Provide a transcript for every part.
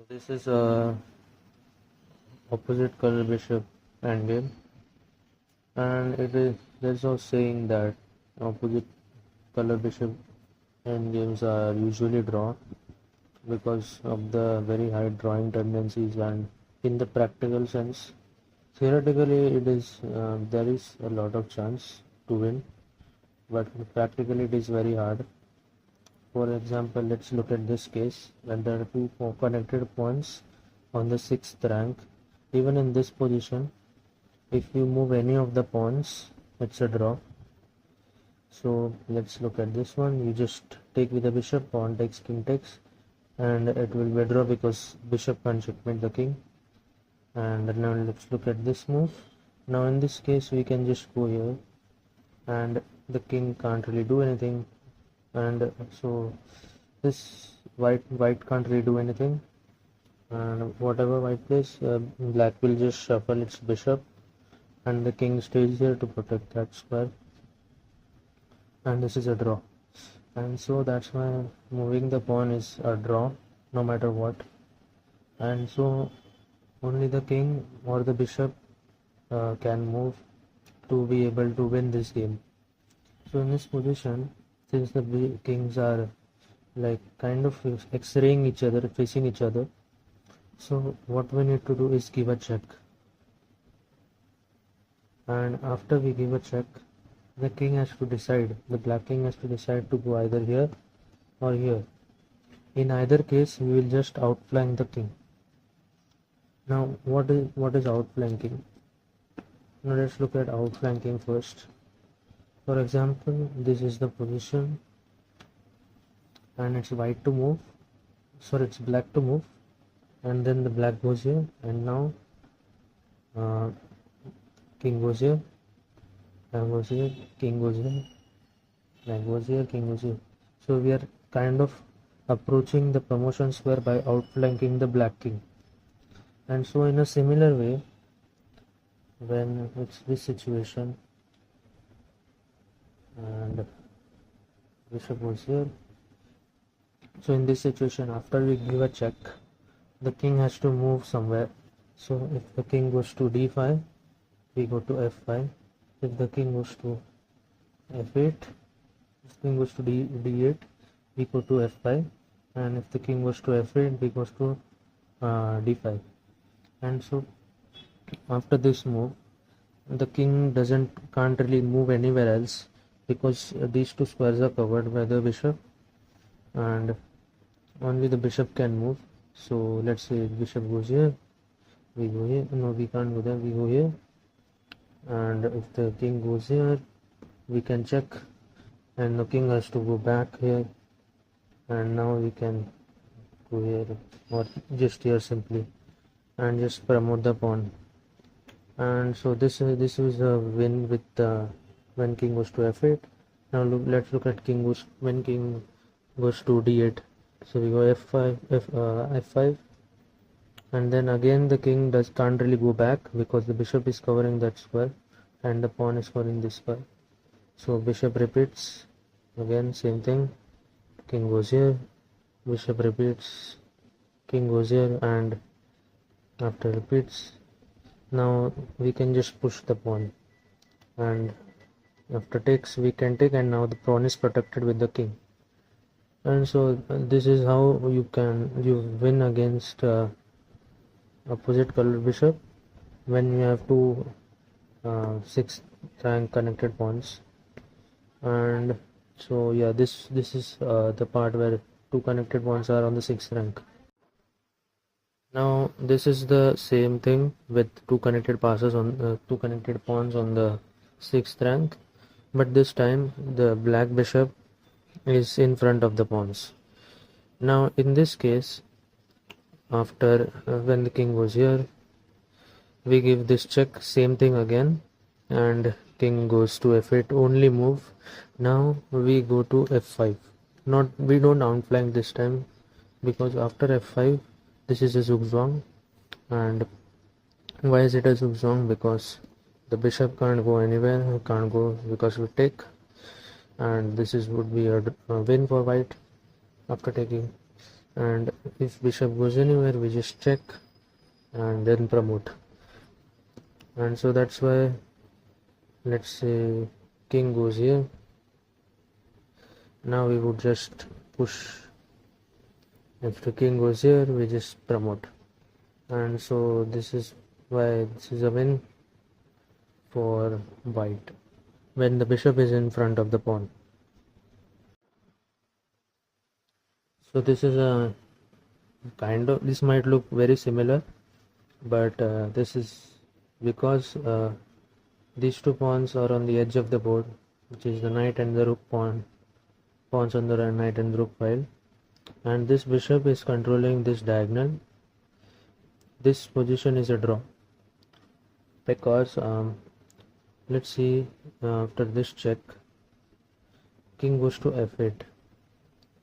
This is a opposite color bishop endgame, and it is there's no saying that opposite color bishop endgames are usually drawn because of the very high drawing tendencies, and in the practical sense, theoretically it is there is a lot of chance to win, but practically it is very hard. For example, let's look at this case when there are two connected points on the 6th rank. Even in this position, if you move any of the pawns, it's a draw. So let's look at this one. You just take with the bishop, pawn takes, king takes, and it will be a draw because bishop can checkmate the king. And now let's look at this move. Now in this case, we can just go here, and the king can't really do anything, and so this white can't really do anything, and whatever white plays, black will just shuffle its bishop, and the king stays here to protect that square, and this is a draw. And so that's why moving the pawn is a draw no matter what. And so only the king or the bishop can move to be able to win this game. So in this position, since the kings are like kind of x-raying each other, facing each other, so what we need to do is give a check. And after we give a check, the king has to decide, the black king has to decide to go either here or here. In either case, we will just outflank the king. Now what is outflanking? Now let's look at outflanking first. For example, this is the position, and it's white to move, sorry, it's black to move, and then the black goes here, and now king goes here, black goes here, king goes here, black goes here, king goes here. So we are kind of approaching the promotion square by outflanking the black king. And so in a similar way, when it's this situation, and bishop goes here, so in this situation, after we give a check, the king has to move somewhere. So if the king goes to d5, we go to f5. If the king goes to f8, if the king goes to d8, we go to f5, and if the king goes to f8, we goes to d5. And so after this move, the king can't really move anywhere else because these two squares are covered by the bishop, and only the bishop can move. So let's say bishop goes here, we go here, no, we can't go there, we go here, and if the king goes here, we can check, and the king has to go back here, and now we can go here or just here simply and just promote the pawn. And so this is a win with when king goes to f8. Now let's look at when king goes to d8. So we go f5, f5, and then again the king can't really go back because the bishop is covering that square and the pawn is covering this square. So bishop repeats, again same thing, king goes here, bishop repeats, king goes here, and after repeats, now we can just push the pawn, and after takes we can take, and now the pawn is protected with the king. And so this is how you win against opposite colored bishop when you have two 6th rank connected pawns. And so yeah, this is the part where two connected pawns are on the 6th rank. Now this is the same thing with two connected pawns on the 6th rank, but this time the black bishop is in front of the pawns. Now in this case, after when the king goes here, we give this check, same thing again, and king goes to f8, only move. Now we go to f5. We don't outflank this time because after f5 this is a zugzwang. And why is it a zugzwang? Because the bishop can't go anywhere, can't go because we take, and this would be a win for white after taking. and if bishop goes anywhere we just check and then promote. And so that's why, let's say king goes here, now we would just push. If the king goes here we just promote. And so this is why this is a win for white when the bishop is in front of the pawn. So this is a kind of, this might look very similar, but this is because these two pawns are on the edge of the board, which is the knight and the rook pawns on the knight and rook file, and this bishop is controlling this diagonal. This position is a draw because let's see, after this check king goes to f8,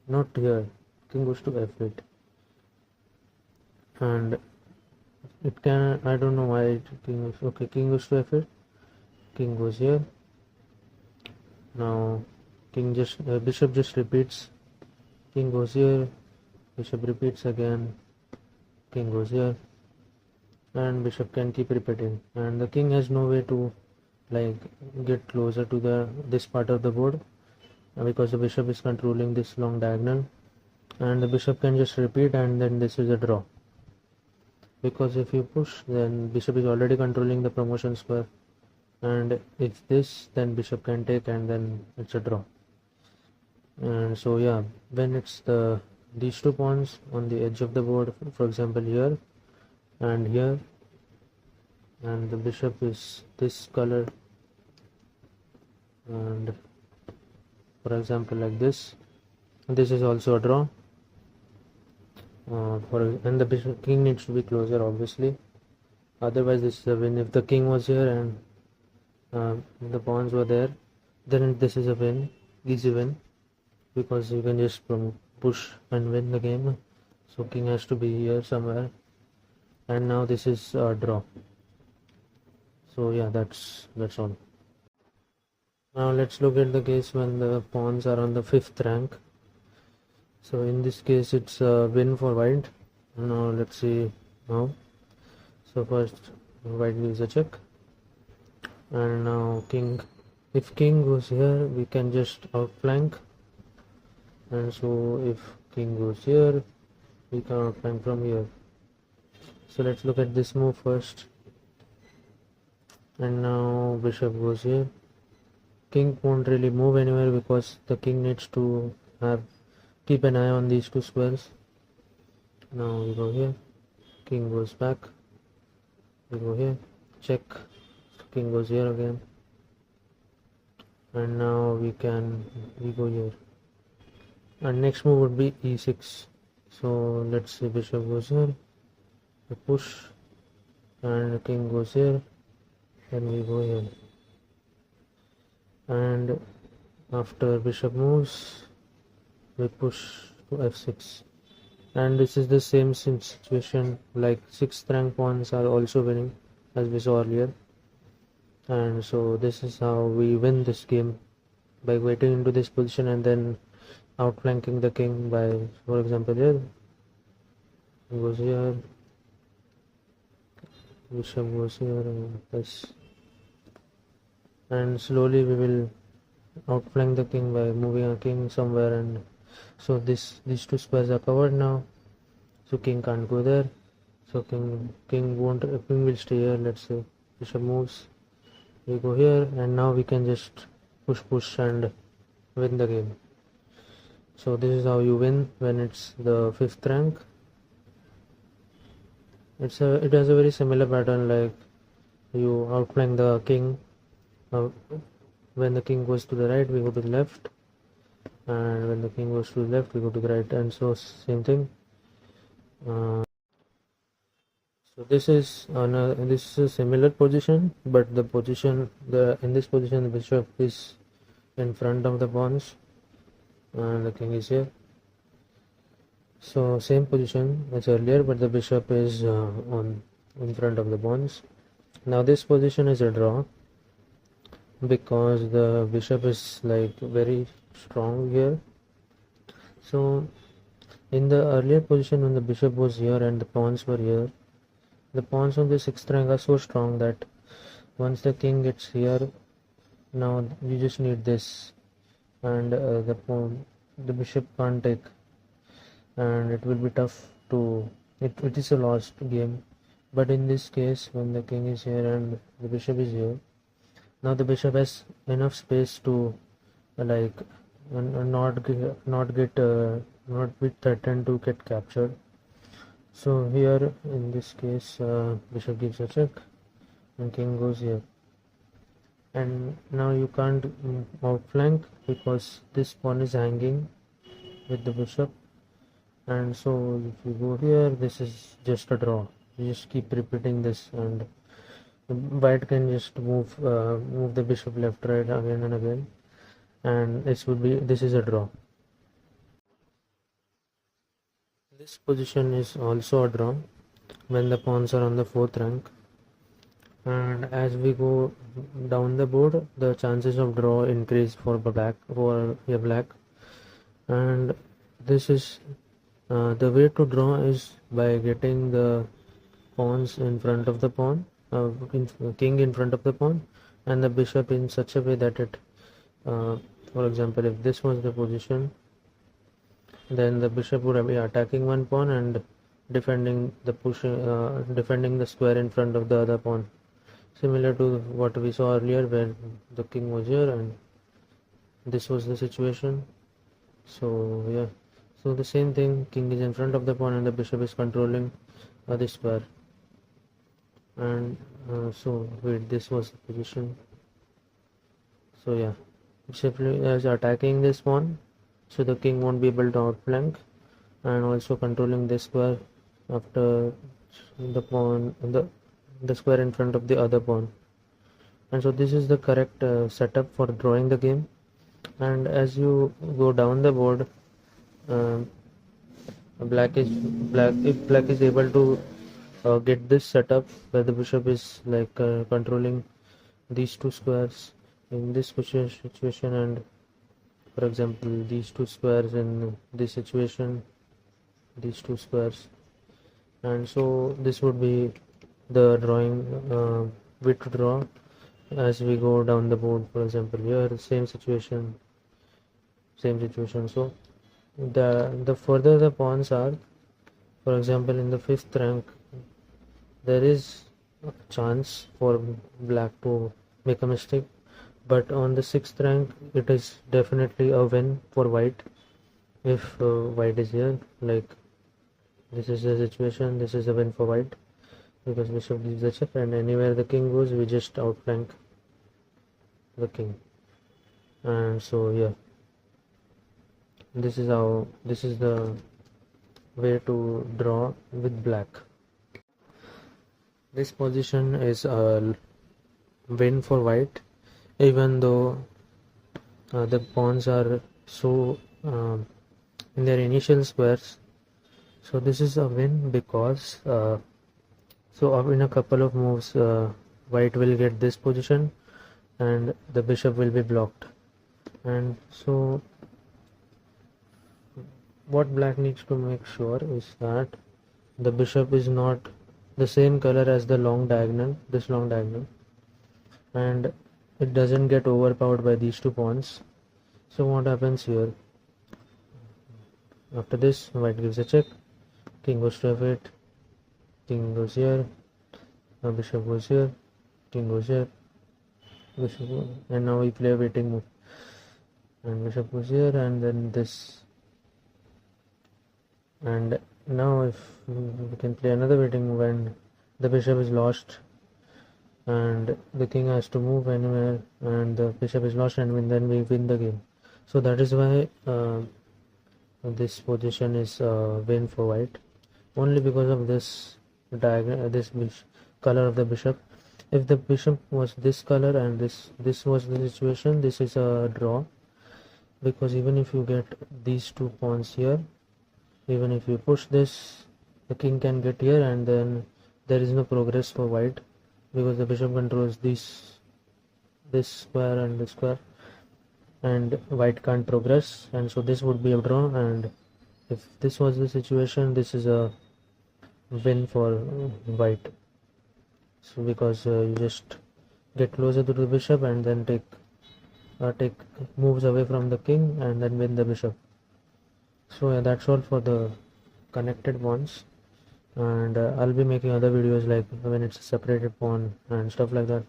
not here, king goes to f8, and it can, I don't know why king is, okay, king goes to f8, king goes here, now king just bishop just repeats, king goes here, bishop repeats again, king goes here, and bishop can keep repeating, and the king has no way to like get closer to this part of the board because the bishop is controlling this long diagonal, and the bishop can just repeat, and then this is a draw, because if you push then bishop is already controlling the promotion square, and if this, then bishop can take, and then it's a draw. And so yeah, when it's these two pawns on the edge of the board, for example here and here, and the bishop is this color, and for example like this is also a draw, and the bishop king needs to be closer obviously, otherwise this is a win. If the king was here and the pawns were there, then this is a win, easy win, because you can just push and win the game. So king has to be here somewhere, and now this is a draw. So yeah, that's all. Now let's look at the case when the pawns are on the 5th rank. So in this case it's a win for white. Now let's see now. So first white gives a check, and now king, if king goes here we can just outflank, and so if king goes here we can outflank from here. So let's look at this move first, and now bishop goes here. King won't really move anywhere because the king needs to keep an eye on these two squares. Now we go here, king goes back, we go here, check, king goes here again, and now we go here, and next move would be e6. So let's say bishop goes here, we push, and the king goes here, then we go here, and after bishop moves we push to f6, and this is the same situation, like 6th rank pawns are also winning as we saw earlier. And so this is how we win this game, by waiting into this position and then outflanking the king by, for example here, goes here, bishop goes here, and this, and slowly we will outflank the king by moving a king somewhere, and so these two squares are covered now, so king can't go there, so king will stay here. Let's say bishop moves, we go here, and now we can just push and win the game. So this is how you win when it's the 5th rank. It has a very similar pattern, like you outflank the king. When the king goes to the right we go to the left, and when the king goes to the left we go to the right, and so same thing. So this is a similar position, but in this position the bishop is in front of the pawns and the king is here. So same position as earlier, but the bishop is in front of the pawns. Now this position is a draw because the bishop is like very strong here. So In the earlier position, when the bishop was here and the pawns were here, the pawns on the sixth rank are so strong that once the king gets here, now you just need this, and the bishop can't take, and it will be tough to. It is a lost game. But in this case, when the king is here and the bishop is here, now the bishop has enough space to like not be threatened to get captured. So here in this case, bishop gives a check and king goes here, and now you can't outflank because this pawn is hanging with the bishop, and so if you go here, this is just a draw. You just keep repeating this, and white can just move the bishop left right again and again, and this is a draw. This position is also a draw when the pawns are on the fourth rank, and as we go down the board, the chances of draw increase for black, and this is the way to draw is by getting the pawns in front of the pawn, king in front of the pawn, and the bishop in such a way that it, for example, if this was the position, then the bishop would be attacking one pawn and defending the square in front of the other pawn, similar to what we saw earlier where the king was here and this was the situation. So yeah, so the same thing, king is in front of the pawn and the bishop is controlling the square, and so wait, this was the position. So yeah, bishop is attacking this pawn, so the king won't be able to outflank, and also controlling this square after the pawn, the square in front of the other pawn. And so this is the correct setup for drawing the game. And as you go down the board, if black is able to get this setup where the bishop is like controlling these two squares in this situation, and for example these two squares in this situation, these two squares, and so this would be the drawing way to draw as we go down the board. For example, here same situation. So the further the pawns are, for example in the fifth rank, there is a chance for black to make a mistake, but on the sixth rank it is definitely a win for white if white is here. Like this is the situation, this is a win for white because bishop gives the check, and anywhere the king goes we just outflank the king. And so yeah, this is the way to draw with black. This position is a win for white, even though the pawns are so in their initial squares. So this is a win because so in a couple of moves white will get this position and the bishop will be blocked. And so what black needs to make sure is that the bishop is not the same color as the long diagonal, this long diagonal, and it doesn't get overpowered by these two pawns. So what happens here, after this white gives a check, king goes to f8, king goes here, bishop goes here, king goes here, bishop goes, and now we play a waiting move, and bishop goes here, and then this, and now if we can play another waiting move, and the bishop is lost and the king has to move anywhere, and the bishop is lost, and then we win the game. So that is why this position is win for white, only because of this diagram, color of the bishop. If the bishop was this color and this was the situation, this is a draw, because even if you get these two pawns here, even if you push this, the king can get here, and then there is no progress for white because the bishop controls this square and this square, and white can't progress, and so this would be a draw, and if this was the situation, this is a win for white. So because you just get closer to the bishop and then take moves away from the king and then win the bishop. So yeah, that's all for the connected ones, and I'll be making other videos like when it's a separated pawn and stuff like that,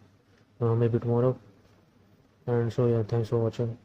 maybe tomorrow. And so yeah, thanks for watching.